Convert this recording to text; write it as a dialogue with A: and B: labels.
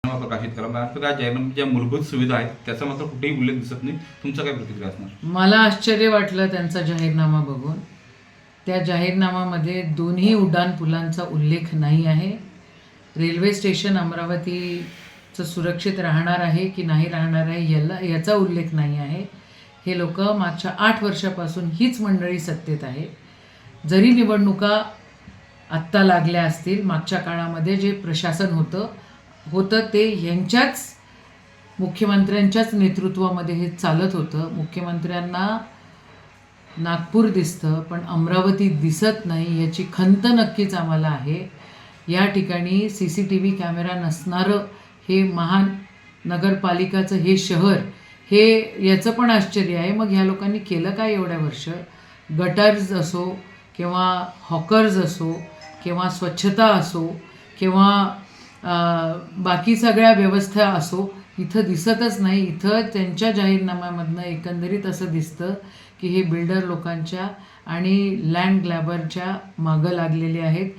A: प्रकाशित करा। मात्र या जाहीरनाम्यात ज्या मूलभूत सुविधा आहेत त्याचा मात्र कुठेही उल्लेख दिसत नाही। तुमचा काय प्रतिक्रिया असणार?
B: मला आश्चर्य वाटलं त्यांचा जाहीरनामा बघून। त्या जाहीरनाम्यामध्ये दोन्ही उड्डाण पुलांचा उल्लेख नाही आहे। रेल्वे स्टेशन अमरावतीचं सुरक्षित राहणार आहे की नाही राहणार आहे याचा उल्लेख नाही आहे। हे लोक मागच्या 8 वर्षापासून हीच मंडळी सत्तेत आहे। जरी निवडणुका आत्ता लागल्या असतील, मागच्या काळामध्ये जे प्रशासन होतं ते यांच्याच मुख्यमंत्र्यांच्याच नेतृत्वामध्ये हे चालत होतं। मुख्यमंत्र्यांना नागपूर दिसतं पण अमरावती दिसत नाही, याची खंत नक्कीच आम्हाला आहे। या ठिकाणी CCTV कॅमेरा नसणारं हे महानगरपालिकाचं हे शहर, हे याचं पण आश्चर्य आहे। मग ह्या लोकांनी केलं काय एवढ्या वर्ष? गटर्स असो किंवा हॉकर्स असो किंवा स्वच्छता असो किंवा बाकी सगळ्या व्यवस्था असो, इथं दिसतच नाही। इथं त्यांच्या जाहीरनाम्यामधनं एकंदरीत असं दिसतं की हे बिल्डर लोकांच्या आणि लँड ग्लॅबरच्या मागं लागलेले आहेत।